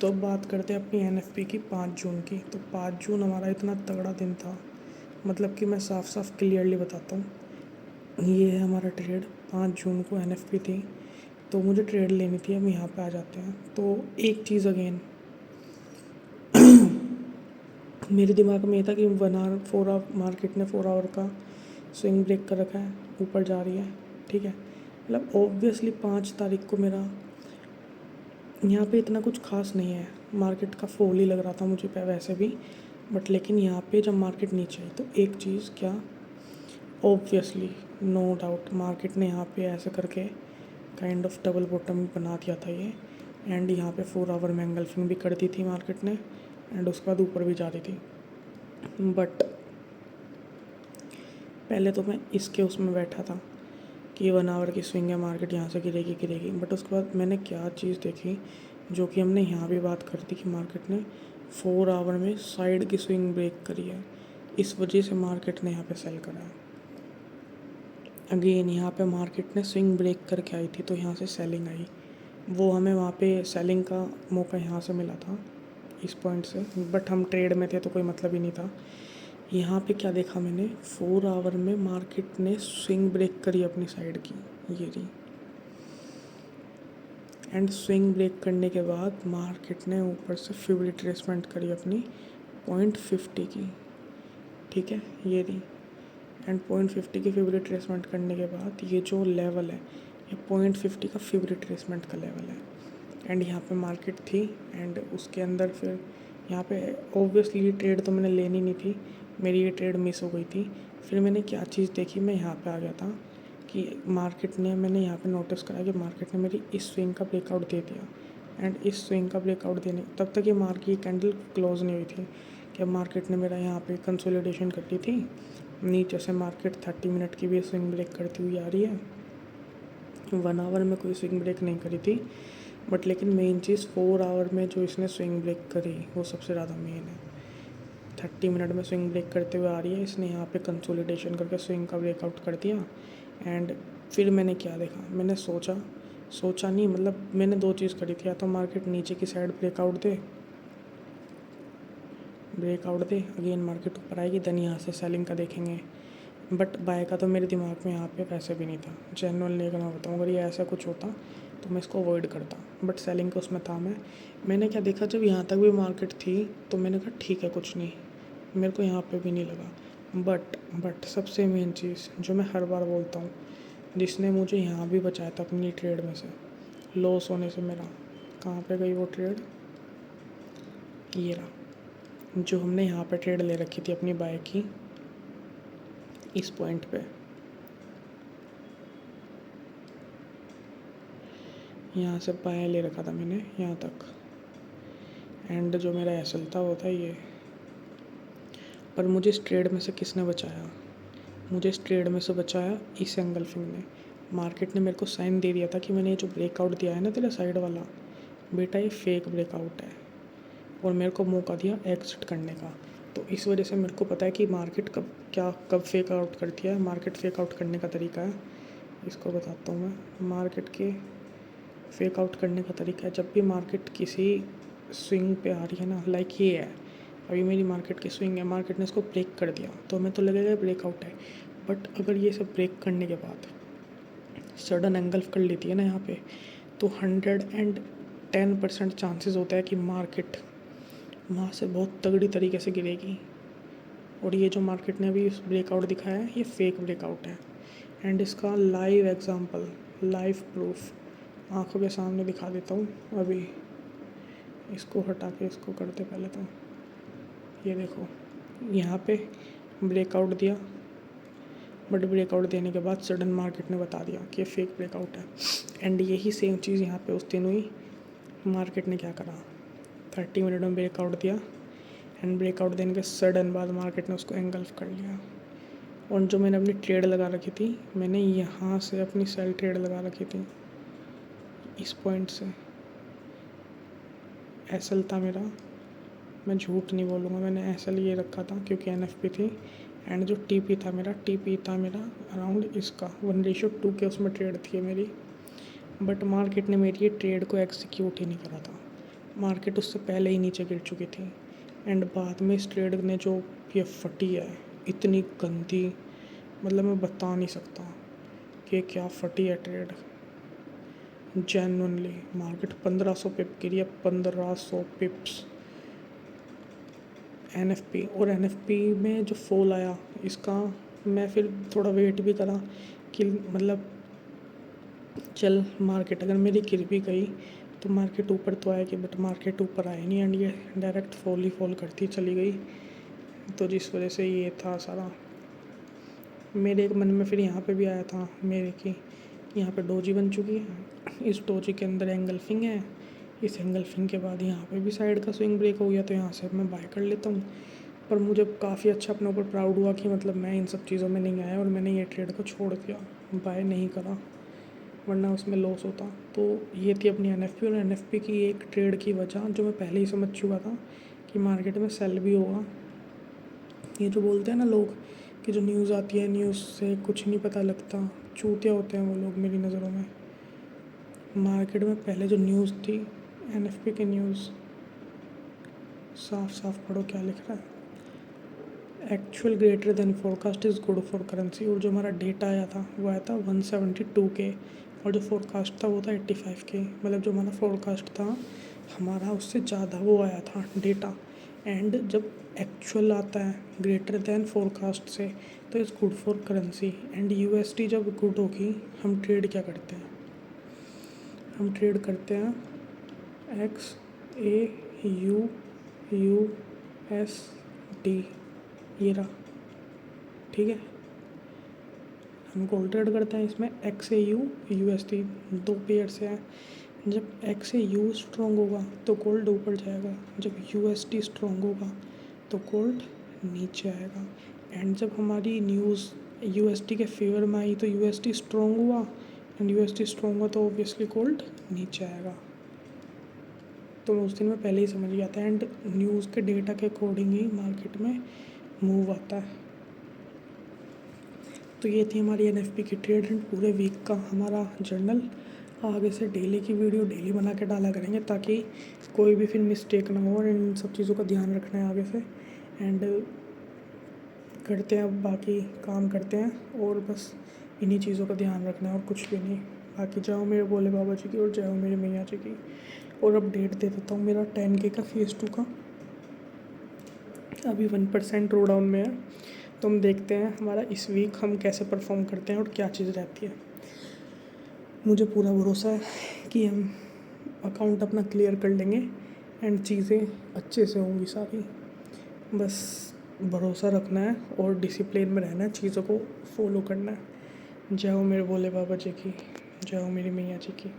तो अब बात करते हैं अपनी एनएफपी की 5 जून की। तो 5 जून हमारा इतना तगड़ा दिन था, मतलब कि मैं साफ साफ क्लियरली बताता हूँ। ये है हमारा ट्रेड, 5 जून को एनएफपी थी, तो मुझे ट्रेड लेनी थी। हम यहाँ पे आ जाते हैं। तो एक चीज़ अगेन मेरे दिमाग में ये था कि 1 आवर 4 आवर मार्केट ने 4 आवर का स्विंग ब्रेक कर रखा है, ऊपर जा रही है, ठीक है। मतलब ऑब्वियसली 5 तारीख को मेरा यहाँ पे इतना कुछ खास नहीं है, मार्केट का फॉल ही लग रहा था मुझे वैसे भी। बट लेकिन यहाँ पे जब मार्केट नीचे आई तो एक चीज़ क्या, ऑब्वियसली नो डाउट मार्केट ने यहाँ पे ऐसे करके काइंड ऑफ डबल बॉटम बना दिया था ये। एंड यहाँ पे 4 आवर में एंगल्फिंग भी कर दी थी मार्केट ने, एंड उसके बाद ऊपर भी जा रही थी। बट पहले तो मैं इसके उसमें बैठा था कि 1 आवर की स्विंग है, मार्केट यहाँ से गिरेगी गिरेगी। बट उसके बाद मैंने क्या चीज़ देखी, जो कि हमने यहाँ भी बात कर दी कि मार्केट ने 4 आवर में साइड की स्विंग ब्रेक करी है, इस वजह से मार्केट ने यहाँ पे सेल करा है। अगेन यहाँ पे मार्केट ने स्विंग ब्रेक करके आई थी, तो यहाँ से सेलिंग आई। वो हमें वहाँ पे सेलिंग का मौका यहाँ से मिला था, इस पॉइंट से। बट हम ट्रेड में थे तो कोई मतलब ही नहीं था। यहाँ पे क्या देखा मैंने, 4 आवर में मार्केट ने स्विंग ब्रेक करी अपनी साइड की, ये रही। एंड स्विंग ब्रेक करने के बाद मार्केट ने ऊपर से फिब रिट्रेसमेंट करी अपनी 0.50 की, ठीक है, ये रही। एंड 0.50 की फिब रिट्रेसमेंट करने के बाद ये जो लेवल है, ये 0.50 का फिब रिट्रेसमेंट का लेवल है। एंड यहाँ पे मार्केट थी, एंड उसके अंदर फिर यहाँ पे ऑब्वियसली ये ट्रेड तो मैंने लेनी नहीं थी, मेरी ये ट्रेड मिस हो गई थी। फिर मैंने क्या चीज़ देखी, मैं यहाँ पे आ गया था कि मार्केट ने, मैंने यहाँ पे नोटिस करा कि मार्केट ने मेरी इस स्विंग का ब्रेकआउट दे दिया। एंड इस स्विंग का ब्रेकआउट देने तब तक ये मार्केट कैंडल क्लोज नहीं हुई थी कि मार्केट ने मेरा यहाँ पे कंसोलिडेशन कर ली थी। नीचे से मार्केट 30 मिनट की भी स्विंग ब्रेक करती हुई आ रही है, 1 आवर में कोई स्विंग ब्रेक नहीं करी थी। बट लेकिन मेन चीज़ 4 आवर में जो इसने स्विंग ब्रेक करी वो सबसे ज़्यादा मेन है। 30 मिनट में स्विंग ब्रेक करते हुए आ रही है, इसने यहाँ पे कंसोलिडेशन करके स्विंग का ब्रेकआउट कर दिया। एंड फिर मैंने क्या देखा, मैंने सोचा नहीं, मतलब मैंने 2 चीज़ करी थी, या तो मार्केट नीचे की side breakout they again market ऊपर आएगी, देन यहाँ से सेलिंग का देखेंगे। बट बाय का तो मेरे दिमाग में यहाँ पे वैसे भी नहीं था, जेन्युइनली अगर मैं बताऊँ, अगर ये ऐसा कुछ होता तो मैं इसको अवॉइड करता। बट सेलिंग का उसमें था। मैंने क्या देखा, जब यहाँ तक भी मार्केट थी तो मैंने कहा ठीक है, कुछ नहीं, मेरे को यहाँ पे भी नहीं लगा। बट सबसे मेन चीज़ जो मैं हर बार बोलता हूँ, जिसने मुझे यहाँ भी बचाया था अपनी ट्रेड में से लॉस होने से, मेरा कहाँ पे गई वो ट्रेड, ये रहा। जो हमने यहाँ पे ट्रेड ले रखी थी अपनी बाय की, इस पॉइंट पे यहाँ से बाय ले रखा था मैंने यहाँ तक। एंड जो मेरा एसएल था वो था ये। पर मुझे इस ट्रेड में से किसने बचाया, मुझे इस ट्रेड में से बचाया इस एंगल्फिंग ने। मार्केट ने मेरे को साइन दे दिया था कि मैंने ये जो ब्रेकआउट दिया है ना तेरा साइड वाला, बेटा ये फेक ब्रेकआउट है, और मेरे को मौका दिया एग्जिट करने का। तो इस वजह से मेरे को पता है कि मार्केट कब फेक आउट करती है। मार्केट फेक आउट करने का तरीका है, इसको बताता हूँ मैं। मार्केट के फेक आउट करने का तरीका है, जब भी मार्केट किसी स्विंग पे आ रही है ना, लाइक ये है, अभी मेरी मार्केट की स्विंग है, मार्केट ने इसको ब्रेक कर दिया तो हमें तो लगेगा ब्रेकआउट है। बट अगर ये सब ब्रेक करने के बाद सडन एंगल्फ कर लेती है ना यहाँ पे, तो 110% चांसेस होता है कि मार्केट वहाँ से बहुत तगड़ी तरीके से गिरेगी। और ये जो मार्केट ने अभी ब्रेकआउट दिखाया है, ये फेक ब्रेकआउट है। एंड इसका लाइव एग्जांपल, लाइव प्रूफ आंखों के सामने दिखा देता हूँ। अभी इसको हटा के इसको करते पहले तो, ये देखो यहाँ पे ब्रेकआउट दिया, बट ब्रेकआउट देने के बाद सडन मार्केट ने बता दिया कि फेक ब्रेकआउट है। एंड यही सेम चीज़ यहाँ पे उस दिन हुई। मार्केट ने क्या करा, 30 मिनट में ब्रेकआउट दिया, एंड ब्रेकआउट देने के सडन बाद मार्केट ने उसको एंगल्फ कर लिया। और जो मैंने अपनी ट्रेड लगा रखी थी, मैंने यहाँ से अपनी सेल ट्रेड लगा रखी थी, इस पॉइंट से एसएल था मेरा, मैं झूठ नहीं बोलूँगा, मैंने एसएल ये रखा था क्योंकि एनएफपी थी। एंड जो टीपी था मेरा अराउंड इसका 1:2 के उसमें ट्रेड थी मेरी। बट मार्केट ने मेरी ये ट्रेड को एग्जीक्यूट ही नहीं करा था। मार्केट उससे पहले ही नीचे गिर चुकी थी। एंड बाद में इस ट्रेड ने जो ये फटी है, इतनी गंदी, मतलब मैं बता नहीं सकता कि क्या फटी है ट्रेड। जेन्युइनली मार्केट 1500 पिप गिरी है, 1500 पिप्स NFP। और NFP में जो फॉल आया इसका, मैं फिर थोड़ा वेट भी करा कि मतलब चल मार्केट अगर मेरी गिर भी गई तो मार्केट ऊपर तो आएगी, बट मार्केट ऊपर आए नहीं एंड ये डायरेक्ट फॉल ही फॉल करती चली गई। तो जिस वजह से ये था सारा। मेरे एक मन में फिर यहाँ पे भी आया था मेरे की यहाँ पे डोजी बन चुकी है, इस डोजी के अंदर एंगल्फिंग है, इस एंगल्फिंग के बाद यहाँ पे भी साइड का स्विंग ब्रेक हो गया, तो यहाँ से मैं बाय कर लेता हूँ। पर मुझे काफ़ी अच्छा अपने ऊपर प्राउड हुआ कि मतलब मैं इन सब चीज़ों में नहीं आया और मैंने ये ट्रेड को छोड़ दिया, बाय नहीं करा, वरना उसमें लॉस होता। तो ये थी अपनी NFP। और NFP की एक ट्रेड की वजह जो मैं पहले ही समझ चुका था कि मार्केट में सेल भी होगा। ये जो बोलते हैं ना लोग कि जो न्यूज़ आती है न्यूज़ से कुछ नहीं पता लगता, चूतिया होते हैं वो लोग मेरी नज़रों में। मार्केट में पहले जो न्यूज़ थी NFP की न्यूज़, साफ साफ पढ़ो क्या लिख रहा है। Actual greater than forecast is good for currency. और जो हमारा डेटा आया था वो आया था 172K और जो फोरकास्ट था वो था 85K। मतलब जो हमारा फोरकास्ट था हमारा उससे ज़्यादा वो आया था डेटा। एंड जब एक्चुअल आता है ग्रेटर देन फोरकास्ट से तो is good for currency. And USD जब गुड होगी हम ट्रेड क्या करते हैं, हम ट्रेड करते हैं XAUUSD, ये रहा, ठीक है। हम गोल्ड ट्रेड करते हैं इसमें XAUUSD, दो पेयर से है। जब XAU स्ट्रॉन्ग होगा तो गोल्ड ऊपर जाएगा, जब USD स्ट्रॉन्ग होगा तो गोल्ड नीचे आएगा। एंड जब हमारी न्यूज़ USD के फेवर में आई तो USD स्ट्रॉन्ग हुआ, एंड USD स्ट्रॉन्ग हुआ तो ऑब्वियसली गोल्ड नीचे आएगा। तो उस दिन मैं पहले ही समझ गया था। एंड न्यूज़ के डेटा के अकॉर्डिंग ही मार्केट में मूव आता है। तो ये थी हमारी NFP की ट्रेड एंड पूरे वीक का हमारा जर्नल। आगे से डेली की वीडियो डेली बना के डाला करेंगे ताकि कोई भी फिर मिस्टेक ना हो, और इन सब चीज़ों का ध्यान रखना है आगे से। एंड करते हैं, अब बाकी काम करते हैं और बस इन्हीं चीज़ों का ध्यान रखना है और कुछ भी नहीं। बाकी जय हो मेरे भोले बाबा जी की और जय हो मेरी मैया जी की। और अपडेट दे देता हूँ मेरा 10K का फेज़ 2 का अभी 1% ड्रॉ डाउन में है। तो हम देखते हैं हमारा इस वीक हम कैसे परफॉर्म करते हैं और क्या चीज़ रहती है। मुझे पूरा भरोसा है कि हम अकाउंट अपना क्लियर कर लेंगे एंड चीज़ें अच्छे से होंगी सारी। बस भरोसा रखना है और डिसिप्लिन में रहना है, चीज़ों को फॉलो करना है। जय हो मेरे भोले बाबा जी की, जय हो मेरी मैया जी की।